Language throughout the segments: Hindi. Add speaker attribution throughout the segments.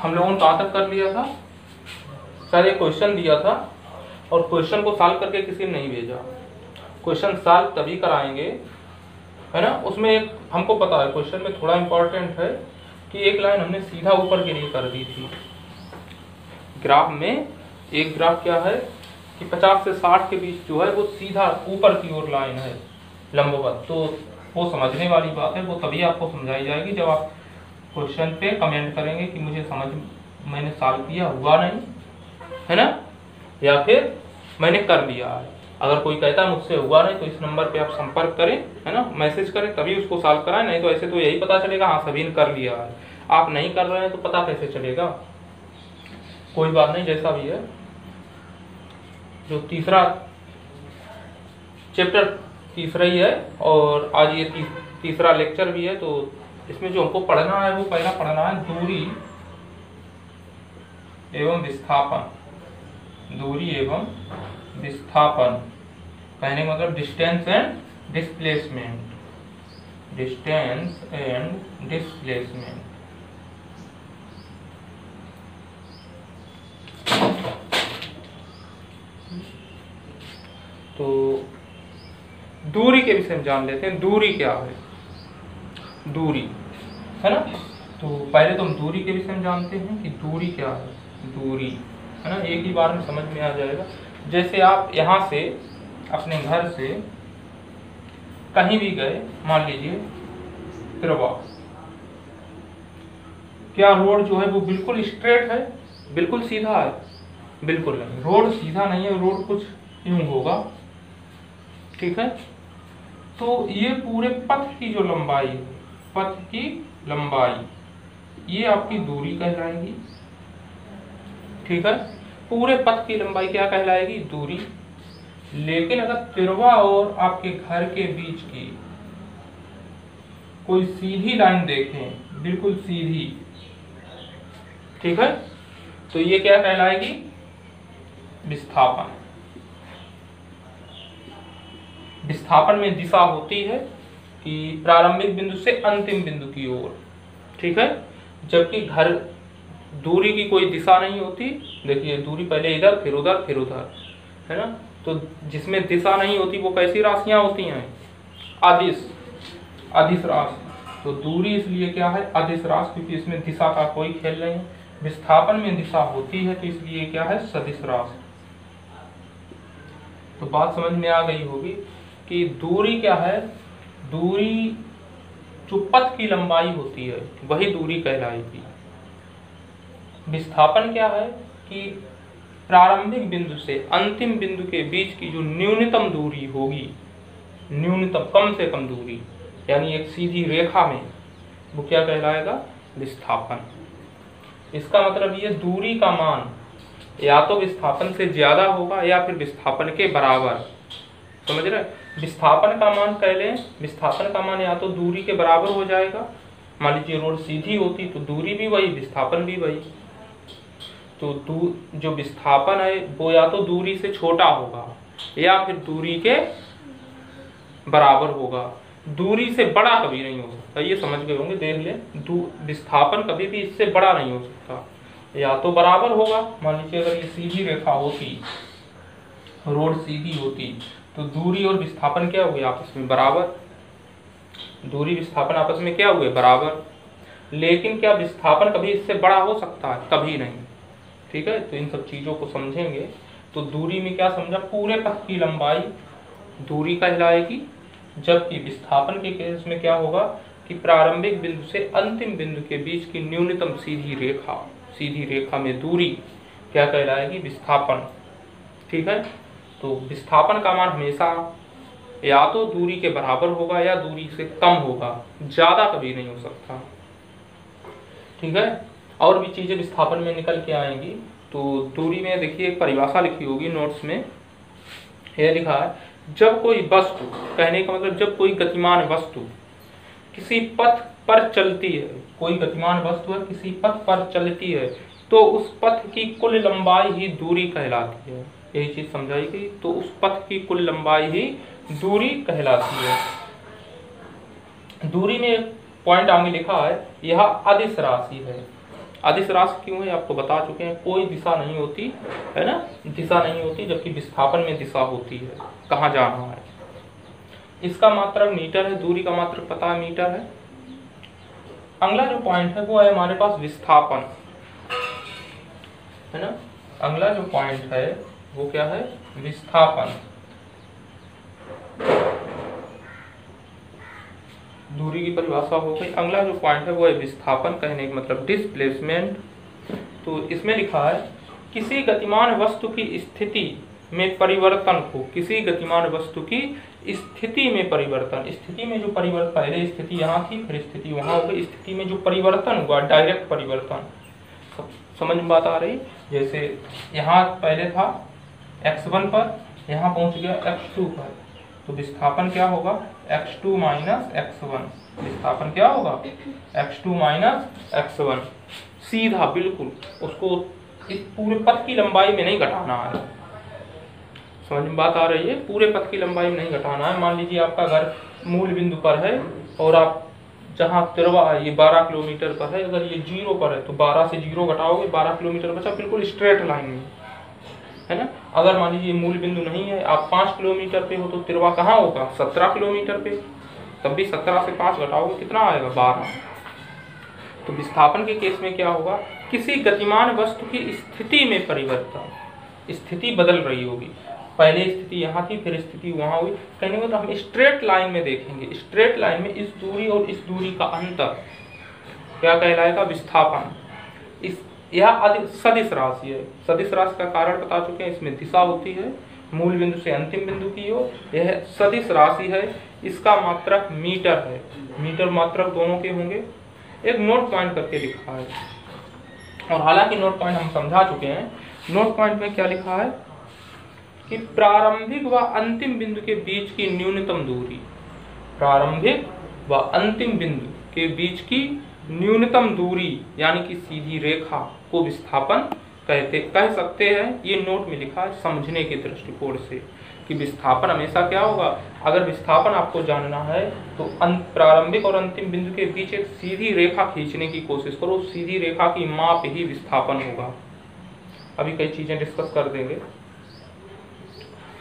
Speaker 1: हम लोगों ने कहाँ तक कर लिया था? सर एक क्वेश्चन दिया था और क्वेश्चन को सॉल्व करके किसी ने नहीं भेजा। क्वेश्चन सॉल्व तभी कराएंगे, है ना। उसमें एक हमको पता है क्वेश्चन में थोड़ा इंपॉर्टेंट है कि एक लाइन हमने सीधा ऊपर के लिए कर दी थी। ग्राफ में एक ग्राफ क्या है कि 50 से 60 के बीच जो है वो सीधा ऊपर की ओर लाइन है लंबवत। तो वो समझने वाली बात है, वो तभी आपको समझाई जाएगी जब आप क्वेश्चन पे कमेंट करेंगे कि मुझे समझ मैंने सॉल्व किया हुआ नहीं, है ना, या फिर मैंने कर लिया है। अगर कोई कहता है मुझसे हुआ नहीं तो इस नंबर पे आप संपर्क करें, है ना, मैसेज करें, तभी उसको सॉल्व कराएं। नहीं तो ऐसे तो यही पता चलेगा हाँ सभी ने कर लिया है। आप नहीं कर रहे हैं तो पता कैसे चलेगा? कोई बात नहीं, जैसा भी है। जो तीसरा चैप्टर तीसरा ही है और आज ये तीसरा लेक्चर भी है। तो इसमें जो हमको पढ़ना है वो पहला पढ़ना है दूरी एवं विस्थापन। दूरी एवं विस्थापन कहने का मतलब distance and displacement. Distance and displacement. तो दूरी के विषय में जान लेते हैं। दूरी क्या है? दूरी, है ना। तो पहले तो हम दूरी के विषय में जानते हैं कि दूरी क्या है। दूरी, है ना, एक ही बार में समझ में आ जाएगा। जैसे आप यहाँ से अपने घर से कहीं भी गए, मान लीजिए तिरवा, क्या रोड जो है वो बिल्कुल स्ट्रेट है, बिल्कुल सीधा है? बिल्कुल नहीं, रोड सीधा नहीं है, रोड कुछ यूं होगा, ठीक है। तो ये पूरे पथ की जो लंबाई है, पथ की लंबाई, ये आपकी दूरी कहलाएगी, ठीक है। पूरे पथ की लंबाई क्या कहलाएगी? दूरी। लेकिन अगर तिरवा और आपके घर के बीच की कोई सीधी लाइन देखें, बिल्कुल सीधी, ठीक है, तो ये क्या कहलाएगी? विस्थापन। विस्थापन में दिशा होती है कि प्रारंभिक बिंदु से अंतिम बिंदु की ओर, ठीक है। जबकि घर दूरी की कोई दिशा नहीं होती। देखिए दूरी पहले इधर फिर उधर फिर उधर, है ना। तो जिसमें दिशा नहीं होती वो कैसी राशियां होती हैं? अदिश, अदिश राशि। तो दूरी इसलिए क्या है? अदिश राशि, क्योंकि इसमें दिशा का कोई खेल नहीं है। विस्थापन में दिशा होती है तो इसलिए क्या है? सदिश राशि। तो बात समझ में आ गई होगी कि दूरी क्या है? दूरी जो पथ की लंबाई होती है वही दूरी कहलाएगी। विस्थापन क्या है कि प्रारंभिक बिंदु से अंतिम बिंदु के बीच की जो न्यूनतम दूरी होगी, न्यूनतम कम से कम दूरी, यानी एक सीधी रेखा में, वो क्या कहलाएगा? विस्थापन। इसका मतलब ये दूरी का मान या तो विस्थापन से ज्यादा होगा या फिर विस्थापन के बराबर। समझ रहे? विस्थापन का मान कह लें, विस्थापन का मान या तो दूरी के बराबर हो जाएगा। मान लीजिए रोड सीधी होती तो दूरी भी वही, विस्थापन भी वही। तो जो विस्थापन है वो या तो दूरी से छोटा होगा या फिर दूरी के बराबर होगा। दूरी से बड़ा कभी नहीं हो सकता, ये समझ गए होंगे, देख लें। विस्थापन कभी भी इससे बड़ा नहीं हो सकता, या तो बराबर होगा। मान लीजिए अगर ये सीधी रेखा होती, रोड सीधी होती, तो दूरी और विस्थापन क्या हुए? आपस में बराबर। दूरी विस्थापन आपस में क्या हुए? बराबर। लेकिन क्या विस्थापन कभी इससे बड़ा हो सकता है? कभी नहीं, ठीक है। तो इन सब चीजों को समझेंगे। तो दूरी में क्या समझा? पूरे पथ की लंबाई दूरी कहलाएगी। जबकि विस्थापन के केस में क्या होगा कि प्रारंभिक बिंदु से अंतिम बिंदु के बीच की न्यूनतम सीधी रेखा, सीधी रेखा में दूरी क्या कहलाएगी? विस्थापन, ठीक है। तो विस्थापन का मान हमेशा या तो दूरी के बराबर होगा या दूरी से कम होगा, ज्यादा कभी नहीं हो सकता, ठीक है। और भी चीजें विस्थापन में निकल के आएंगी। तो दूरी में देखिए एक परिभाषा लिखी होगी नोट्स में, यह लिखा है, जब कोई वस्तु, कहने का मतलब जब कोई गतिमान वस्तु किसी पथ पर चलती है, कोई गतिमान वस्तु है किसी पथ पर चलती है, तो उस पथ की कुल लंबाई ही दूरी कहलाती है। यही चीज समझाई गई। तो उस पथ की कुल लंबाई ही दूरी कहलाती है। दूरी में पॉइंट आगे लिखा है, यह अदिश राशि है। अदिश राशि क्यों है आपको बता चुके हैं, कोई दिशा नहीं होती है ना, दिशा नहीं होती, जबकि विस्थापन में दिशा होती है, कहाँ जाना है। इसका मात्रक मीटर है, दूरी का मात्रक पता है मीटर है। अगला जो पॉइंट है वो है हमारे पास विस्थापन, है ना। अगला जो पॉइंट है वो क्या है, विस्थापन। दूरी की परिभाषा हो गई। अगला जो पॉइंट है वो है विस्थापन, कहने का मतलब डिस्प्लेसमेंट। तो इसमें लिखा है किसी गतिमान वस्तु की स्थिति में परिवर्तन को, किसी गतिमान वस्तु की स्थिति में परिवर्तन, स्थिति में जो परिवर्तन, पहले स्थिति यहाँ थी फिर स्थिति वहाँ हो गई, स्थिति में जो परिवर्तन हुआ, डायरेक्ट परिवर्तन, समझ में बात आ रही। जैसे यहाँ पहले था x1 पर, यहाँ पहुँच गया x2 पर, तो विस्थापन क्या होगा, x2 माइनस x1। विस्थापन क्या होगा, x2 माइनस x1। सीधा बिल्कुल उसको इस पूरे पथ की लंबाई में नहीं घटाना है, समझ में बात आ रही है, पूरे पथ की लंबाई में नहीं घटाना है। मान लीजिए आपका घर मूल बिंदु पर है और आप जहाँ तिरवा है ये 12 किलोमीटर पर है, अगर ये 0 पर है तो 12 से 0 घटाओगे 12 किलोमीटर बचा, बिल्कुल स्ट्रेट लाइन में, है ना। अगर मान लीजिए मूल बिंदु नहीं है, आप 5 किलोमीटर पे हो तो तिरवा कहाँ होगा, 17 किलोमीटर पे, तब भी 17 से 5 घटाओगे कितना आएगा, 12। तो विस्थापन के केस में क्या होगा, किसी गतिमान वस्तु की स्थिति में परिवर्तन, स्थिति बदल रही होगी, पहले स्थिति यहाँ थी फिर स्थिति वहाँ हुई, कहने को तो हम स्ट्रेट लाइन में देखेंगे, स्ट्रेट लाइन में इस दूरी और इस दूरी का अंतर क्या कहलाएगा, विस्थापन। इस यह सदिश राशि है, सदिश राशि का कारण बता चुके हैं, इसमें दिशा होती है मूल बिंदु से अंतिम बिंदु की ओर, यह सदिश राशि है, इसका मात्रक मीटर है, मीटर मात्रक दोनों के होंगे। एक नोट पॉइंट करके लिखा है, और हालांकि नोट पॉइंट हम समझा चुके हैं। नोट पॉइंट में क्या लिखा है कि प्रारंभिक व अंतिम बिंदु के बीच की न्यूनतम दूरी, प्रारंभिक व अंतिम बिंदु के बीच की न्यूनतम दूरी यानी कि सीधी रेखा को विस्थापन कह सकते हैं। ये नोट में लिखा है समझने के दृष्टिकोण से कि विस्थापन हमेशा क्या होगा, अगर विस्थापन आपको जानना है तो प्रारंभिक और अंतिम बिंदु के बीच एक सीधी रेखा खींचने की कोशिश करो, सीधी रेखा की माप ही विस्थापन होगा। अभी कई चीजें डिस्कस कर देंगे।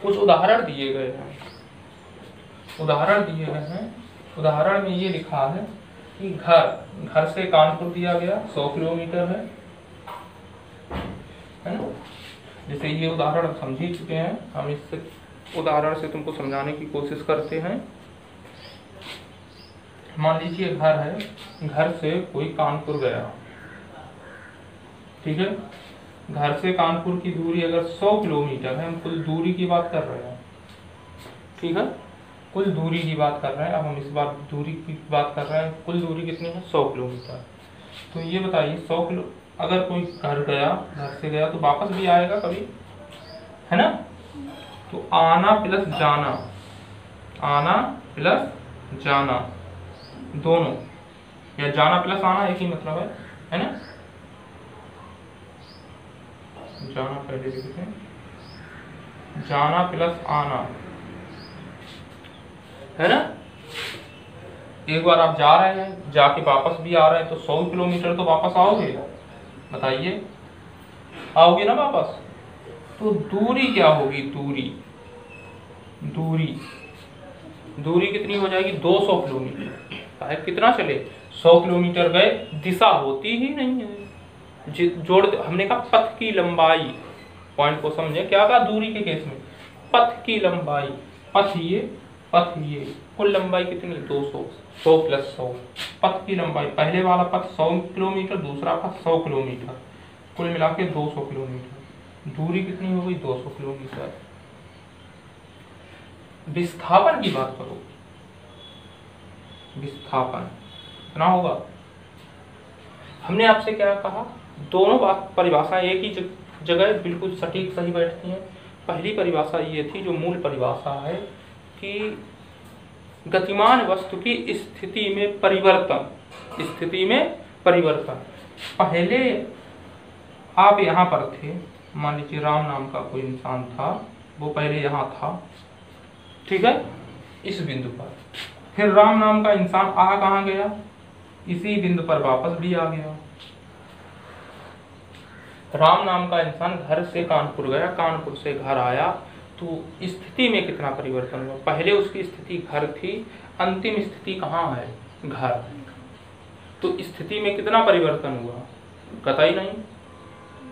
Speaker 1: कुछ उदाहरण दिए गए हैं, उदाहरण दिए गए हैं। उदाहरण में ये लिखा है कि घर से कानपुर दिया गया 100 किलोमीटर है ना। जैसे ये उदाहरण समझ ही चुके हैं, हम इस उदाहरण से तुमको समझाने की कोशिश करते हैं। मान लीजिए घर है, घर से कोई कानपुर गया, ठीक है। घर से कानपुर की दूरी अगर 100 किलोमीटर है, हम कुल दूरी की बात कर रहे हैं, ठीक है, कुल दूरी की बात कर रहे हैं। अब हम इस बार दूरी की बात कर रहे हैं, कुल दूरी कितनी है, 100 किलोमीटर। तो ये बताइए 100 किलो, अगर कोई घर गया, घर से गया तो वापस भी आएगा कभी, है ना। तो आना प्लस जाना, आना प्लस जाना दोनों, या जाना प्लस आना एक ही मतलब है ना। जाना पहले लिखते हैं, जाना प्लस आना, है ना। एक बार आप जा रहे हैं, जाके वापस भी आ रहे हैं, तो 100 किलोमीटर तो वापस आओगे, बताइए आओगे ना वापस। तो दूरी क्या होगी, दूरी कितनी हो जाएगी, 200 किलोमीटर। चाहे कितना चले, 100 किलोमीटर गए, दिशा होती ही नहीं है। जोड़ हमने कहा पथ की लंबाई, पॉइंट को समझे, क्या कहा दूरी के केस में, पथ की लंबाई, पथ ये कुल लंबाई कितनी, 200, 100 प्लस 100, पथ की लंबाई, पहले वाला पथ 100 किलोमीटर, दूसरा पथ 100 किलोमीटर, कुल मिला के 200 किलोमीटर। दूरी कितनी हो गई, 200 किलोमीटर। विस्थापन की बात करो, विस्थापन कितना होगा। हमने आपसे क्या कहा, दोनों बात परिभाषाएं एक ही जगह बिल्कुल सटीक सही बैठती हैं। पहली परिभाषा ये थी जो मूल परिभाषा है कि गतिमान वस्तु की स्थिति में परिवर्तन, स्थिति में परिवर्तन। पहले आप यहाँ पर थे, मान लीजिए राम नाम का कोई इंसान था, वो पहले यहाँ था, ठीक है, इस बिंदु पर। फिर राम नाम का इंसान कहाँ गया, इसी बिंदु पर वापस भी आ गया, राम नाम का इंसान घर से कानपुर गया, कानपुर से घर आया, तो स्थिति में कितना परिवर्तन हुआ? पहले उसकी स्थिति घर थी, अंतिम स्थिति कहाँ है? घर। तो स्थिति में कितना परिवर्तन हुआ? कतई नहीं।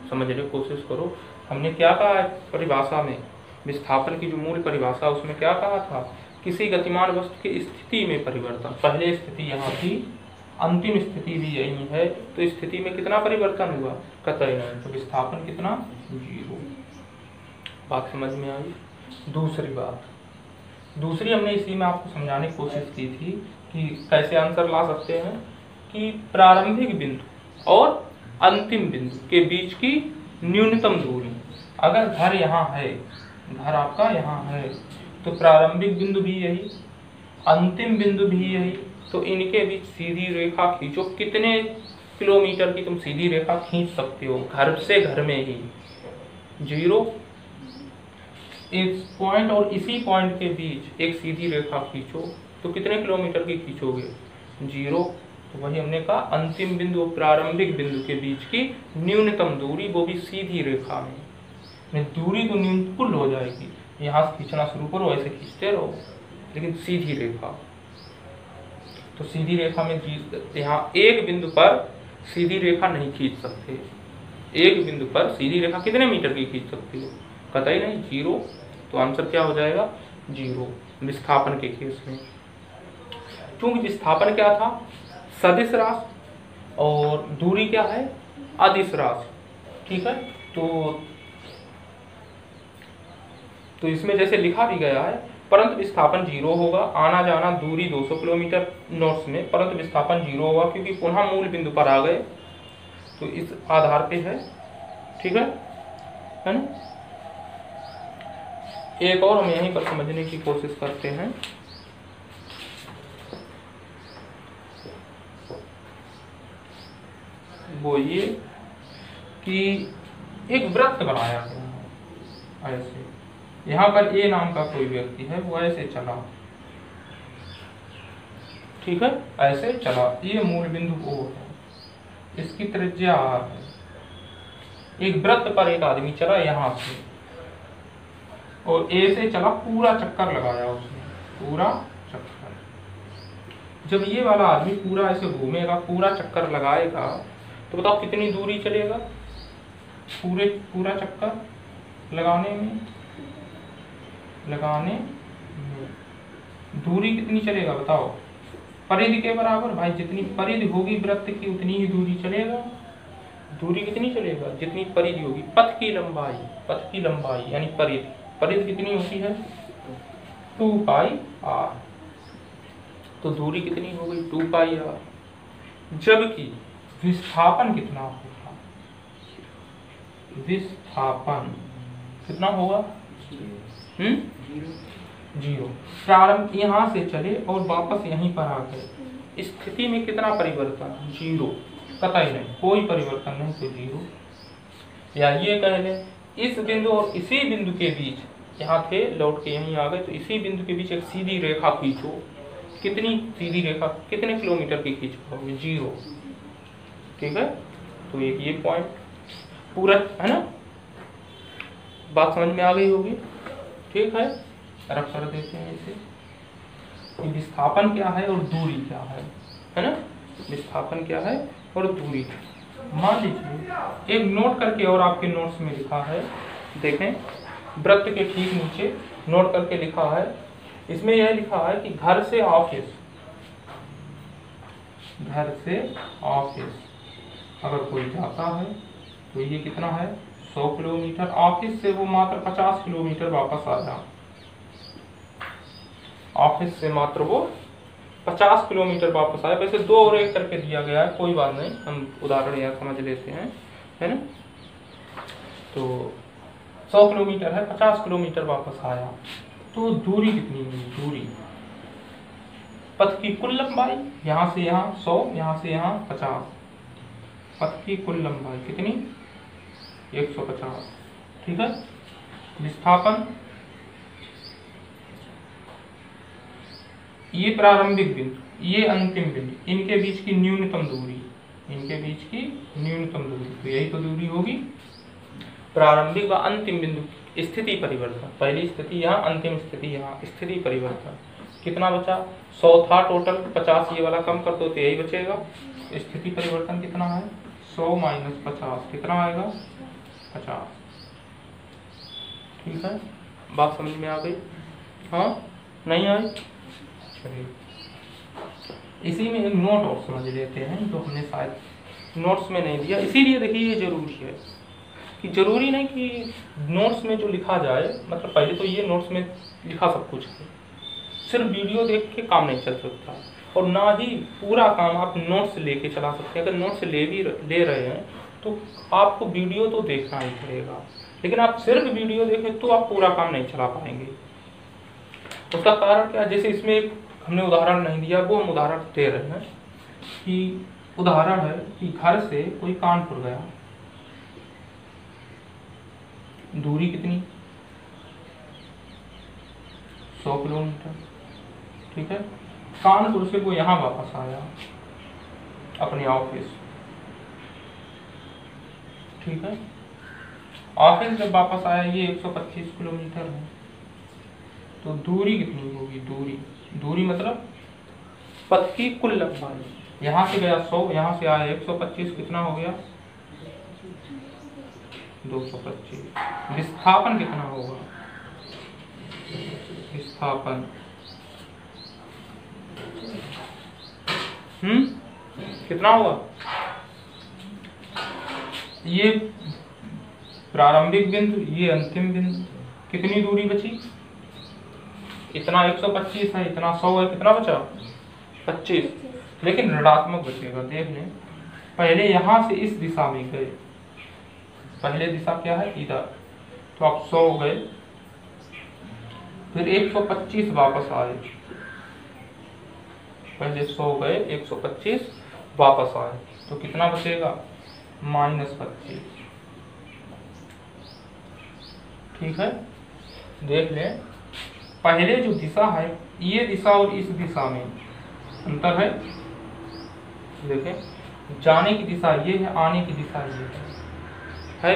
Speaker 1: समझने की कोशिश करो। हमने क्या कहा है परिभाषा में, विस्थापन की जो मूल परिभाषा उसमें क्या कहा था? किसी गतिमान वस्तु की स्थिति में परिवर्तन। पहले स्थिति यहाँ थी, अंतिम स्थिति भी यही है, तो स्थिति में कितना परिवर्तन हुआ? कतई नहीं। तो विस्थापन कितना? 0। बात समझ में आई? दूसरी बात, दूसरी हमने इसी में आपको समझाने की कोशिश की थी कि कैसे आंसर ला सकते हैं कि प्रारंभिक बिंदु और अंतिम बिंदु के बीच की न्यूनतम दूरी। अगर घर यहाँ है, घर आपका यहाँ है, तो प्रारंभिक बिंदु भी यही, अंतिम बिंदु भी यही, तो इनके बीच सीधी रेखा खींचो। कितने किलोमीटर की तुम सीधी रेखा खींच सकते हो? घर से घर में ही 0। इस पॉइंट और इसी पॉइंट के बीच एक सीधी रेखा खींचो, तो कितने किलोमीटर की खींचोगे? 0। तो वही हमने कहा, अंतिम बिंदु और प्रारंभिक बिंदु के बीच की न्यूनतम दूरी, वो भी सीधी रेखा में। दूरी तो न्यूनतम हो जाएगी, यहाँ से खींचना शुरू करो, ऐसे खींचते रहो, लेकिन सीधी रेखा। तो सीधी रेखा में यहाँ एक बिंदु पर सीधी रेखा नहीं खींच सकते। एक बिंदु पर सीधी रेखा कितने मीटर की खींच सकते हो? कतई नहीं, 0। तो आंसर क्या हो जाएगा? 0 विस्थापन के केस में। क्योंकि विस्थापन क्या था? सदिश राशि, और दूरी क्या है? अदिश राशि। ठीक है, तो इसमें जैसे लिखा भी गया है, परंतु विस्थापन 0 होगा। आना जाना दूरी 200 किलोमीटर नोट्स में, परंतु विस्थापन 0 होगा क्योंकि पुनः मूल बिंदु पर आ गए, तो इस आधार पे है। ठीक है ना? एक और हम यहीं पर समझने की कोशिश करते हैं। वो ये कि एक वृत्त बनाया गया ऐसे, यहाँ पर ए नाम का कोई व्यक्ति है, वो ऐसे चला, ठीक है, ऐसे चला, ये मूल बिंदु O है, इसकी त्रिज्या R है। एक वृत्त पर एक आदमी चला यहाँ से, और ए से चला, पूरा चक्कर लगाया उसने, पूरा चक्कर। जब ये वाला आदमी पूरा ऐसे घूमेगा, पूरा चक्कर लगाएगा, तो बताओ कितनी दूरी चलेगा? पूरा चक्कर लगाने में दूरी कितनी चलेगा बताओ? परिधि के बराबर भाई, जितनी परिधि होगी वृत्त की उतनी ही दूरी चलेगा। दूरी कितनी चलेगा? जितनी परिधि होगी। पथ की लंबाई यानी परिधि कितनी होती है? 2πr। तो दूरी कितनी हो गई? 2πr। जबकि विस्थापन कितना होगा? विस्थापन कितना होगा? 0। प्रारंभ यहाँ से चले और वापस यहीं पर आ गए, स्थिति में कितना परिवर्तन? 0। कतई नहीं, कोई परिवर्तन नहीं, तो 0। या ये कह लें, इस बिंदु और इसी बिंदु के बीच, यहाँ थे लौट के यहीं आ गए, तो इसी बिंदु के बीच एक सीधी रेखा खींचो। कितनी सीधी रेखा? कितने किलोमीटर की खींच पाओगे? 0। ठीक है, तो एक ये पॉइंट पूरा है ना, बात समझ में आ गई होगी। ठीक है, रख कर देते हैं इसे। विस्थापन क्या है और दूरी क्या है ना? विस्थापन क्या है और दूरी। मान लीजिए एक नोट करके, और आपके नोट्स में लिखा है, देखें, वृत्त के ठीक नीचे नोट करके लिखा है, इसमें यह लिखा है कि घर से ऑफिस अगर कोई जाता है तो ये कितना है? 100 किलोमीटर। ऑफिस से वो मात्र 50 किलोमीटर वापस आया। ऑफिस से मात्र वो 50 किलोमीटर वापस आया। वैसे 2 और 1 करके दिया गया है, कोई बात नहीं, हम उदाहरण यहाँ समझ लेते हैं, है ना? तो 100 किलोमीटर है, 50 किलोमीटर वापस आया, तो दूरी कितनी हुई? दूरी पथ की कुल लंबाई, यहाँ से यहाँ 100, यहाँ से यहाँ 50, पथ की कुल लंबाई कितनी? 150। ठीक है, विस्थापन, ये प्रारंभिक बिंदु, ये अंतिम बिंदु, इनके बीच की न्यूनतम दूरी, तो यही तो दूरी होगी। प्रारंभिक व अंतिम बिंदु स्थिति परिवर्तन, पहली स्थिति यहाँ, अंतिम स्थिति यहाँ, स्थिति परिवर्तन। कितना बचा? 100 था टोटल, 50 ये वाला कम कर दो तो यही बचेगा। स्थिति परिवर्तन कितना है? 100 माइनस 50 कितना आएगा? 50। ठीक है, बात समझ में आ गई? हाँ, नहीं आई? चलिए इसी में एक नोट और समझ लेते हैं जो हमने शायद नोट्स में नहीं दिया, इसीलिए देखिए ये जरूरी है कि जरूरी नहीं कि नोट्स में जो लिखा जाए, मतलब पहले तो ये नोट्स में लिखा सब कुछ है, सिर्फ वीडियो देख के काम नहीं चल सकता, और ना ही पूरा काम आप नोट्स लेके चला सकते हैं। अगर नोट्स ले रहे हैं तो आपको वीडियो तो देखना ही पड़ेगा, लेकिन आप सिर्फ वीडियो देखें तो आप पूरा काम नहीं चला पाएंगे। उसका कारण क्या? जैसे इसमें एक हमने उदाहरण नहीं दिया, वो हम उदाहरण दे रहे हैं कि उदाहरण है कि घर से कोई कानपुर गया, दूरी कितनी? 100 किलोमीटर। ठीक है, कानपुर से वो यहाँ वापस आया अपने ऑफिस। ठीक है, ऑफिस जब वापस आया, ये 125 किलोमीटर है, तो दूरी कितनी होगी? दूरी मतलब पथ की कुल लंबाई। यहाँ से गया 100, यहाँ से आया 125, कितना हो गया? 225। विस्थापन कितना होगा? विस्थापन कितना होगा? ये प्रारंभिक बिंदु, ये अंतिम बिंदु, कितनी दूरी बची? इतना 125 है, इतना 100 है, कितना बचा? 25, लेकिन ऋणात्मक बचेगा। देख लें, पहले यहां से इस दिशा में गए, पहले दिशा क्या है? इधर, तो आप 100 गए, फिर 125 वापस आए, पहले 100 गए, 125 वापस आए, तो कितना बचेगा? -25। ठीक है, देख लें, पहले जो दिशा है, ये दिशा और इस दिशा में अंतर है। देखें, जाने की दिशा ये है, आने की दिशा ये है।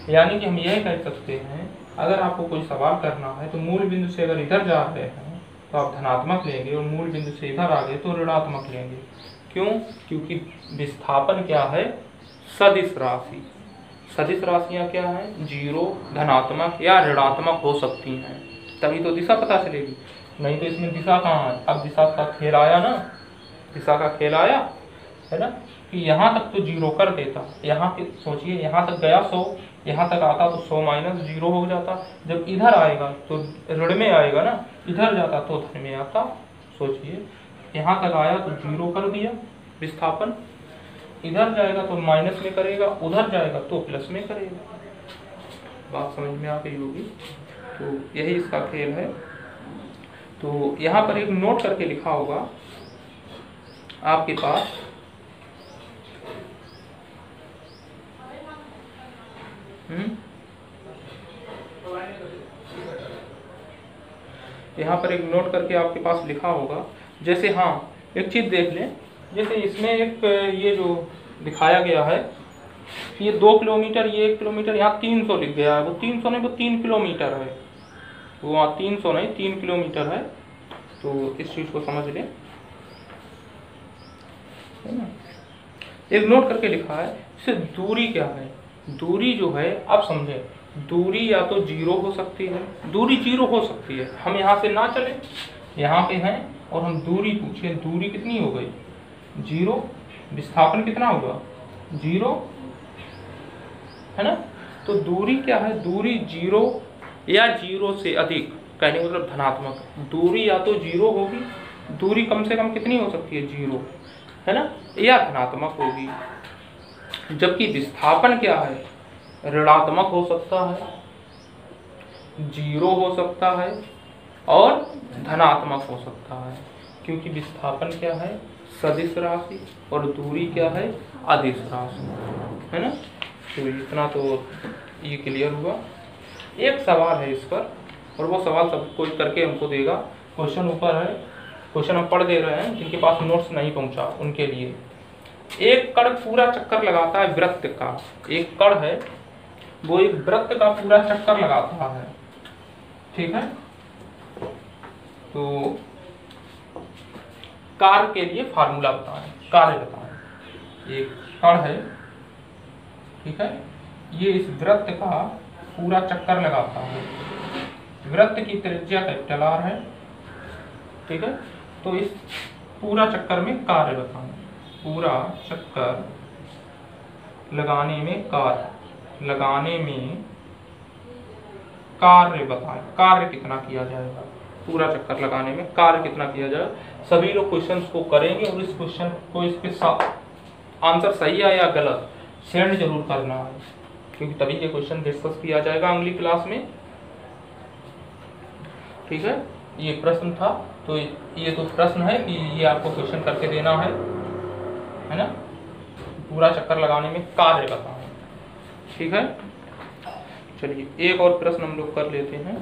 Speaker 1: यानी कि हम यह कह सकते हैं, अगर आपको कोई सवाल करना है तो मूल बिंदु से अगर इधर जा रहे हैं तो आप धनात्मक लेंगे, और मूल बिंदु से इधर आ गए तो ऋणात्मक लेंगे। क्यों? क्योंकि विस्थापन क्या है? सदिश राशि। सदिश राशियाँ क्या है? 0, धनात्मक या ऋणात्मक हो सकती हैं, तभी तो दिशा पता चलेगी। नहीं तो इसमें दिशा कहाँ है? अब दिशा का खेल आया ना, दिशा का खेल आया है ना, कि यहाँ तक तो 0 कर देता। यहाँ के सोचिए, यहाँ तक गया 100, यहाँ तक आता तो 100 माइनस 0 हो जाता। जब इधर आएगा तो ऋण में आएगा ना, इधर जाता तो धन में आता। सोचिए, यहाँ तक आया तो 0 कर दिया विस्थापन, इधर जाएगा तो माइनस में करेगा, उधर जाएगा तो प्लस में करेगा। बात समझ में आ गई होगी। तो यही इसका खेल है। तो यहाँ पर एक नोट करके लिखा होगा आपके पास, यहाँ पर एक नोट करके आपके पास लिखा होगा। जैसे हाँ, एक चीज देख लें, जैसे इसमें एक ये जो दिखाया गया है, ये 2 किलोमीटर, ये 1 किलोमीटर, यहाँ 300 लिख गया है। वो 300 नहीं, वो 3 किलोमीटर है। वो वहाँ 300 नहीं, 3 किलोमीटर है। तो इस चीज को समझ लें, है ना। एक नोट करके लिखा है। इससे दूरी क्या है? दूरी जो है, आप समझे, दूरी या तो 0 हो सकती है, दूरी 0 हो सकती है। हम यहाँ से ना चले, यहाँ पे हैं और हम दूरी पूछे, दूरी कितनी हो गई? 0। विस्थापन कितना होगा? 0, है ना। तो दूरी क्या है? दूरी 0 या 0 से अधिक, कहने का मतलब धनात्मक। दूरी या तो 0 होगी, दूरी कम से कम कितनी हो सकती है? 0, है ना, या धनात्मक होगी। जबकि विस्थापन क्या है? ऋणात्मक हो सकता है, 0 हो सकता है और धनात्मक हो सकता है। क्योंकि विस्थापन क्या है? सदिश राशि, और दूरी क्या है? अदिश राशि, है ना। तो इतना तो ये क्लियर हुआ। एक सवाल है इस पर, और वो सवाल सब कोई करके हमको देगा। क्वेश्चन ऊपर है, क्वेश्चन हम पढ़ दे रहे हैं, जिनके पास नोट्स नहीं पहुंचा उनके लिए। एक कण पूरा चक्कर लगाता है वृत्त का। एक कण है वो एक वृत्त का पूरा चक्कर लगाता है, ठीक है। तो कार्य के लिए फार्मूला बताएं, कार्य बताएं। एक कण है, ठीक है, ये इस वृत्त का पूरा चक्कर लगाता है। वृत्त की त्रिज्या कैपिटल R है, ठीक है। तो इस पूरा चक्कर में कार्य बताएं। पूरा चक्कर लगाने में कार्य बताएं। कार्य कितना किया जाएगा? पूरा चक्कर लगाने में कार्य कितना किया जाए? सभी लोग क्वेश्चंस को करेंगे और इस क्वेश्चन को, इसके साथ आंसर सही है या गलत सेंड जरूर करना है, क्योंकि तभी ये क्वेश्चन डिस्कस किया जाएगा अगली क्लास में, ठीक है। ये प्रश्न था, तो ये तो प्रश्न है कि ये आपको क्वेश्चन करके देना है ना। पूरा चक्कर लगाने में कार्य बताएं, ठीक है। चलिए एक और प्रश्न हम लोग कर लेते हैं।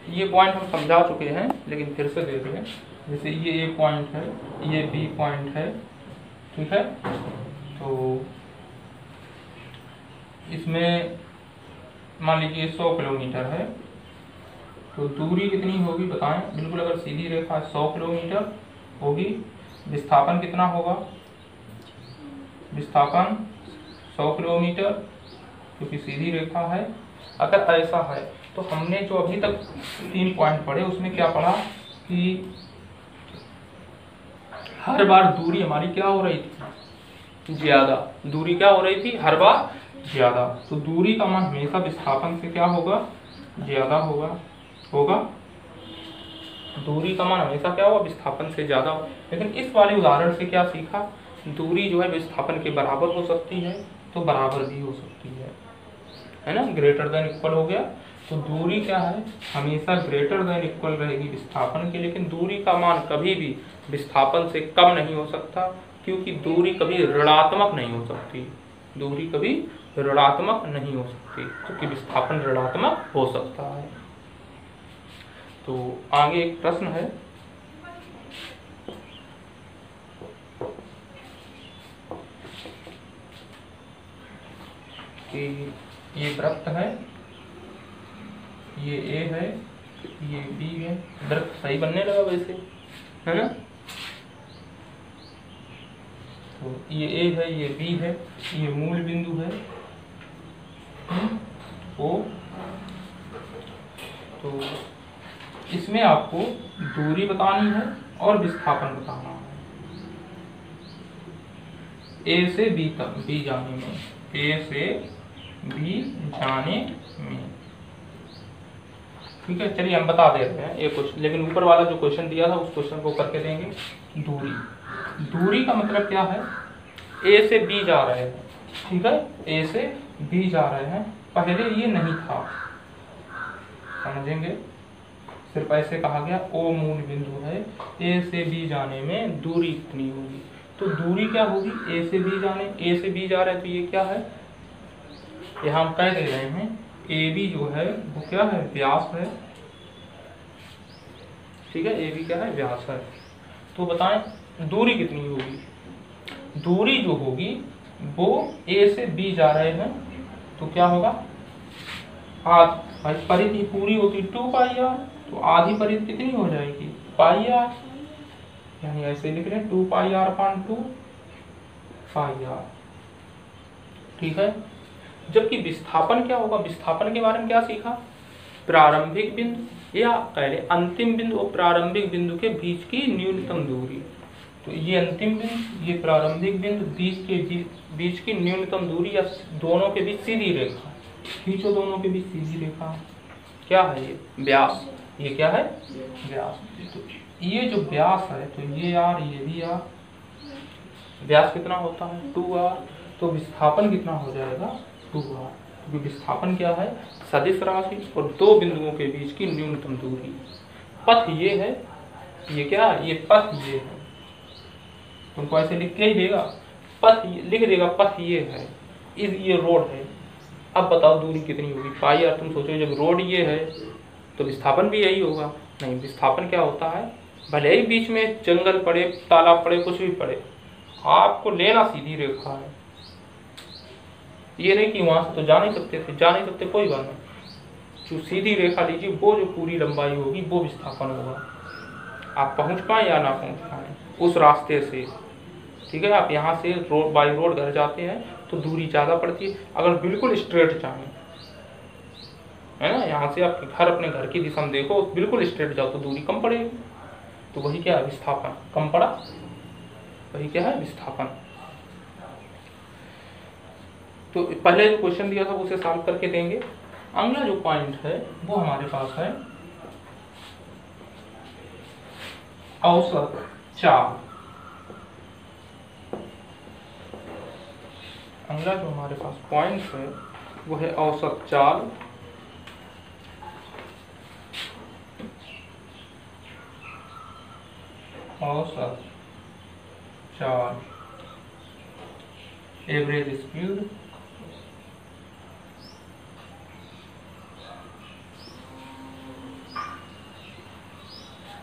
Speaker 1: ये पॉइंट हम समझा चुके हैं, लेकिन फिर से देख लें। जैसे ये A पॉइंट है, ये B पॉइंट है, ठीक है। तो इसमें मान लीजिए 100 किलोमीटर है, तो दूरी कितनी होगी बताएं। बिल्कुल अगर सीधी रेखा 100 किलोमीटर होगी, विस्थापन कितना होगा? विस्थापन 100 किलोमीटर, क्योंकि सीधी रेखा है। अगर ऐसा है तो हमने जो अभी तक 3 पॉइंट पढ़े उसमें क्या पढ़ा कि हर बार दूरी हमारी क्या हो रही थी? ज्यादा। दूरी क्या हो रही थी? हर बार ज्यादा। तो दूरी का मान हमेशा विस्थापन से क्या होगा? ज्यादा होगा। दूरी का मान हमेशा क्या होगा? विस्थापन से ज्यादा। लेकिन इस वाले उदाहरण से क्या सीखा? दूरी जो है विस्थापन के बराबर हो सकती है, तो बराबर भी हो सकती है ना। ग्रेटर देन इक्वल हो गया, तो दूरी क्या है? हमेशा ग्रेटर देन इक्वल रहेगी विस्थापन के। लेकिन दूरी का मान कभी भी विस्थापन से कम नहीं हो सकता, क्योंकि दूरी कभी ऋणात्मक नहीं हो सकती। दूरी कभी ऋणात्मक नहीं हो सकती, क्योंकि विस्थापन ऋणात्मक हो सकता है। तो आगे एक प्रश्न है कि ये वृत्त है, ये A है, ये B है। वृत्त सही बनने लगा वैसे, है ना। तो ये A है, ये B है, ये मूल बिंदु है O। तो इसमें आपको दूरी बतानी है और विस्थापन बताना है। A से B तक, B जाने में, A से B जाने में, ठीक है। चलिए हम बता देते हैं एक क्वेश्चन, लेकिन ऊपर वाला जो क्वेश्चन दिया था उस क्वेश्चन को करके देंगे। दूरी का मतलब क्या है? A से B जा रहे हैं, ठीक है। A से B जा रहे हैं, पहले ये नहीं था, समझेंगे। सिर्फ ऐसे कहा गया O मूल बिंदु है, A से B जाने में दूरी कितनी होगी? तो दूरी क्या होगी? A से B जा रहे हैं, तो ये क्या है? यहाँ हम कह दे रहे हैं AB जो है वो क्या है? व्यास है, ठीक है। AB क्या है? व्यास है। तो बताएं दूरी कितनी होगी? दूरी जो होगी वो A से B जा रहे हैं, तो क्या होगा? आधी परिधि पूरी होती 2πr, तो आधी परिधि कितनी हो जाएगी? πr, यानी ऐसे लिख रहे हैं 2πr/2 πr, ठीक है। जबकि विस्थापन क्या होगा? विस्थापन के बारे में क्या सीखा? प्रारंभिक बिंदु या पहले अंतिम बिंदु और प्रारंभिक बिंदु के बीच की न्यूनतम दूरी। तो ये अंतिम बिंदु, ये प्रारंभिक बिंदु, बीच की न्यूनतम दूरी या दोनों के बीच सीधी रेखा, खींचो दोनों के बीच सीधी रेखा, क्या है? ये व्यास। ये क्या है? व्यास। तो ये जो व्यास है, तो ये r, ये भी r, व्यास कितना होता है? 2r। तो विस्थापन कितना हो जाएगा? 2r, क्योंकि विस्थापन क्या है? सदिश राशि और दो बिंदुओं के बीच की न्यूनतम दूरी। पथ ये है, ये क्या है? ये पथ ये है। तुमको ऐसे लिख के ही देगा, पथ लिख देगा, पथ ये है, ये रोड है। अब बताओ दूरी कितनी होगी? πr। तुम सोचो जब रोड ये है तो विस्थापन भी यही होगा, नहीं, विस्थापन क्या होता है, भले ही बीच में जंगल पड़े, तालाब पड़े, कुछ भी पड़े, आपको लेना सीधी रेखा है। ये नहीं कि वहां से तो जा नहीं सकते, कोई बात नहीं, जो सीधी रेखा लीजिए, वो जो पूरी लंबाई होगी वो विस्थापन होगा। आप पहुंच पाए या ना पहुंच पाए उस रास्ते से, ठीक है। आप यहाँ से रोड बाई रोड घर जाते हैं तो दूरी ज़्यादा पड़ती है, अगर बिल्कुल स्ट्रेट जाएं, है ना, यहाँ से आप अपने घर की दिशा में देखो, बिल्कुल स्ट्रेट जाओ तो दूरी कम पड़ेगी, तो वही क्या है, विस्थापन, कम पड़ा, वही क्या है, विस्थापन। तो पहले जो क्वेश्चन दिया था उसे सॉल्व करके देंगे। अगला जो पॉइंट है वो हमारे पास है औसत चाल। अगला जो हमारे पास पॉइंट है वो है औसत चाल। औसत चाल, एवरेज स्पीड,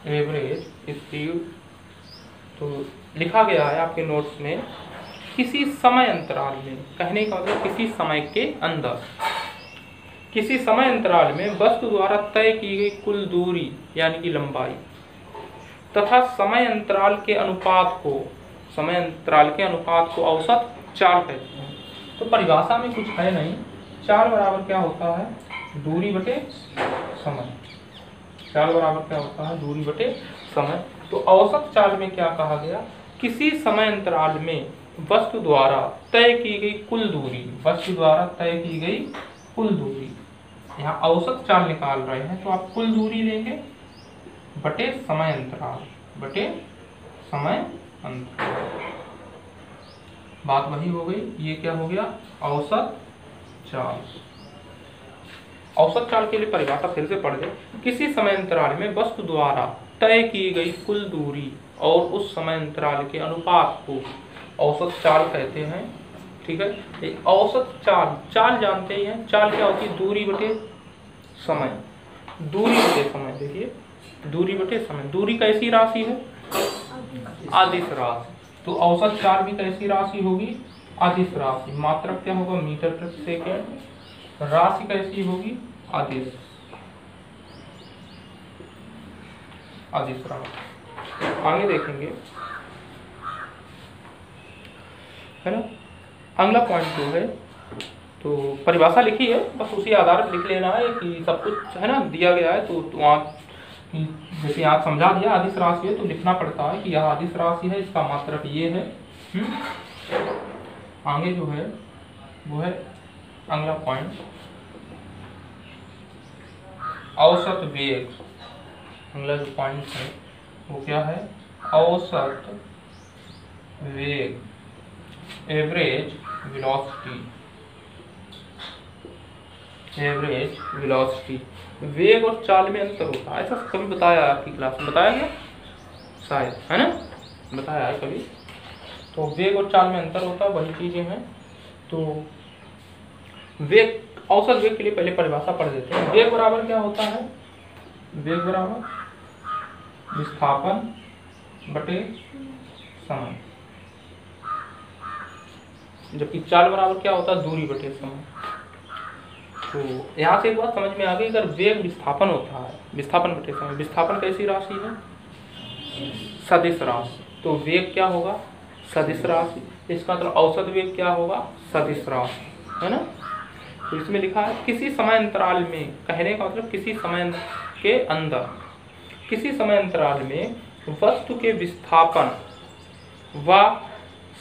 Speaker 1: एवरेज स्पीड। तो लिखा गया है आपके नोट्स में, किसी समय अंतराल में, कहने का मतलब किसी समय के अंदर, किसी समय अंतराल में वस्तु द्वारा तय की गई कुल दूरी यानी कि लंबाई तथा समय अंतराल के अनुपात को औसत चाल कहते हैं। तो परिभाषा में कुछ है नहीं, चाल बराबर क्या होता है, दूरी बटे समय। चाल बराबर क्या होता है, दूरी बटे समय। तो औसत चाल में क्या कहा गया, किसी समय अंतराल में वस्तु द्वारा तय की गई कुल दूरी, वस्तु द्वारा तय की गई कुल दूरी, यहाँ औसत चाल निकाल रहे हैं तो आप कुल दूरी लेंगे बटे समय अंतराल, बटे समय अंतराल, बात वही हो गई। ये क्या हो गया, औसत चाल। औसत चाल के लिए परिभाषा फिर से पढ़ ले, किसी समय अंतराल में वस्तु द्वारा तय की गई कुल दूरी और उस समय अंतराल के अनुपात को औसत चाल कहते हैं, ठीक है। औसत चाल, चाल जानते ही हैं, चाल क्या होती है, दूरी बटे समय, दूरी बटे समय। देखिए, दूरी बटे समय, दूरी कैसी राशि है, अदिश राशि, तो औसत चाल भी कैसी राशि होगी, अदिश राशि। मात्रक क्या होगा, मीटर प्रति सेकेंड, राशि कैसी होगी, अदिश, अदिश राशि। आगे देखेंगे, है ना। अगला पॉइंट जो है, तो परिभाषा लिखी है, बस उसी आधार पर लिख लेना है कि सब कुछ है ना दिया गया है। तो वहाँ जैसे आप समझा दिया अदिश राशि है तो लिखना पड़ता है कि यह अदिश राशि है, इसका मात्रक ये है। आगे जो है वो है अगला पॉइंट, औसत वेग। अगला जो पॉइंट है वो क्या है, औसत वेग, एवरेज वेलोसिटी, एवरेज वेलोसिटी। वेग और चाल में अंतर होता है, ऐसा कभी बताया आपकी क्लास में, बताया गया शायद, है ना, बताया है कभी। तो वेग और चाल में अंतर होता है, वही चीजें हैं। तो वेग, औसत वेग के लिए पहले परिभाषा पढ़ देते हैं। वेग बराबर क्या होता है, वेग बराबर विस्थापन बटे समय, जबकि चाल बराबर क्या होता है, दूरी बटे समय। तो यहाँ से एक बात समझ में आ गई, अगर वेग विस्थापन होता है, विस्थापन बटे समय, विस्थापन कैसी राशि है, सदिश राशि, तो वेग क्या होगा, सदिश राशि। इसका मतलब औसत वेग क्या होगा, सदिश राशि, है ना। तो इसमें लिखा है किसी समय अंतराल में, कहने का मतलब किसी समय के अंदर, किसी समय अंतराल में वस्तु के विस्थापन व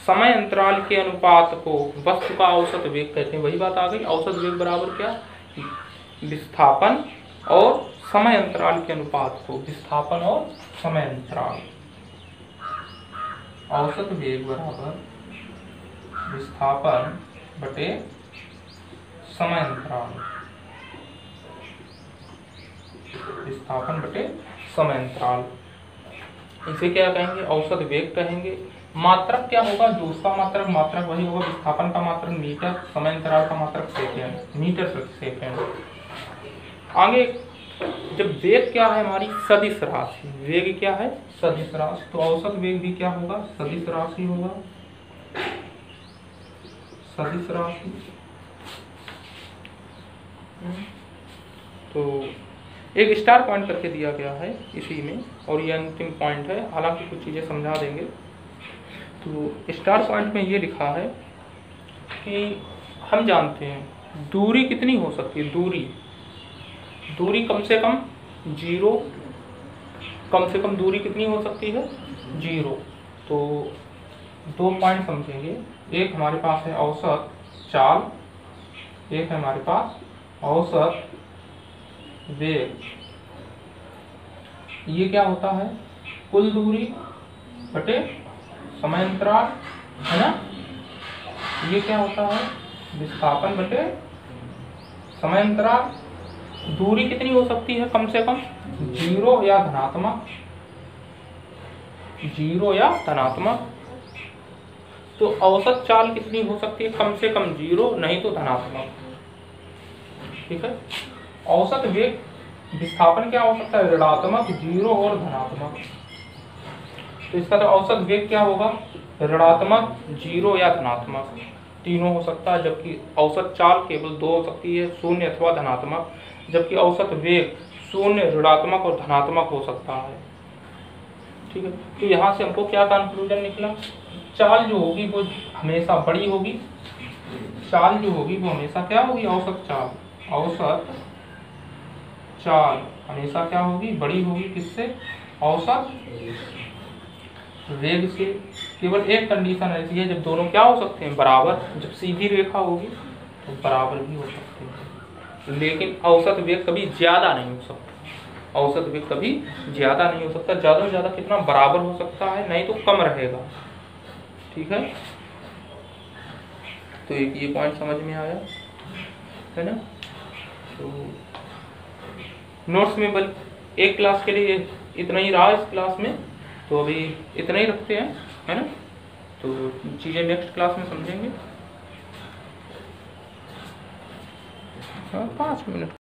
Speaker 1: समय अंतराल के अनुपात को वस्तु का औसत वेग कहते हैं। वही बात आ गई, औसत वेग बराबर क्या, विस्थापन और समय अंतराल के अनुपात को, विस्थापन और समय अंतराल, औसत वेग बराबर विस्थापन बटे समय अंतराल, विस्थापन बटे समय अंतराल। इसे क्या कहेंगे, औसत वेग कहेंगे। मात्रक क्या होगा, जो उसका मात्रक, मात्रक वही होगा, विस्थापन का मात्रक मीटर, समय अंतराल का मात्रक सेकेंड, मीटर प्रति सेकेंड। आगे जब वेग क्या है हमारी सदिश राशि, वेग क्या है सदिश राशि, तो औसत वेग भी क्या होगा सदिश राशि होगा, सदिश राशि। तो एक स्टार पॉइंट करके दिया गया है इसी में, और ये अंतिम पॉइंट है, हालांकि कुछ चीज़ें समझा देंगे। तो स्टार पॉइंट में ये लिखा है कि हम जानते हैं दूरी कितनी हो सकती है, दूरी कम से कम 0, कम से कम दूरी कितनी हो सकती है 0। तो 2 पॉइंट समझेंगे, एक हमारे पास है औसत चाल, एक है हमारे पास औसत वेग। ये क्या होता है कुल दूरी बटे समयांतराल, है ना। ये क्या होता है विस्थापन बटे समयांतराल। दूरी कितनी हो सकती है कम से कम 0 या धनात्मक, 0 या धनात्मक। तो औसत चाल कितनी हो सकती है कम से कम 0, नहीं तो धनात्मक। ठीक है, औसत वेग विस्थापन क्या हो सकता है ऋणात्मक, 0 और धनात्मक। तो इसका तो औसत वेग क्या होगा ऋणात्मक, 0 या धनात्मक, तीनों हो सकता है। जबकि औसत चाल केवल 2 हो सकती है, 0 अथवा धनात्मक। जबकि औसत वेग 0, ऋणात्मक और धनात्मक हो सकता है। ठीक है, तो यहाँ से हमको क्या कंक्लूजन निकला, चाल जो होगी वो हमेशा बड़ी होगी, चाल जो होगी वो हमेशा क्या होगी औसत चाल, औसत चाल हमेशा क्या होगी बड़ी होगी, किससे औसत वेग से। केवल एक कंडीशन ऐसी है जब दोनों क्या हो सकते हैं बराबर, जब सीधी रेखा होगी तो बराबर भी हो सकते हैं। लेकिन औसत वेग कभी ज्यादा नहीं हो सकता, औसत वेग कभी ज्यादा नहीं हो सकता, ज्यादा से ज्यादा कितना बराबर हो सकता है, नहीं तो कम रहेगा। ठीक है, तो एक ये पॉइंट समझ में आया है ना। तो नोट्स में बल एक क्लास के लिए इतना ही रहा इस क्लास में, तो अभी इतना ही रखते हैं, है ना। तो चीज़ें नेक्स्ट क्लास में समझेंगे। 5 मिनट।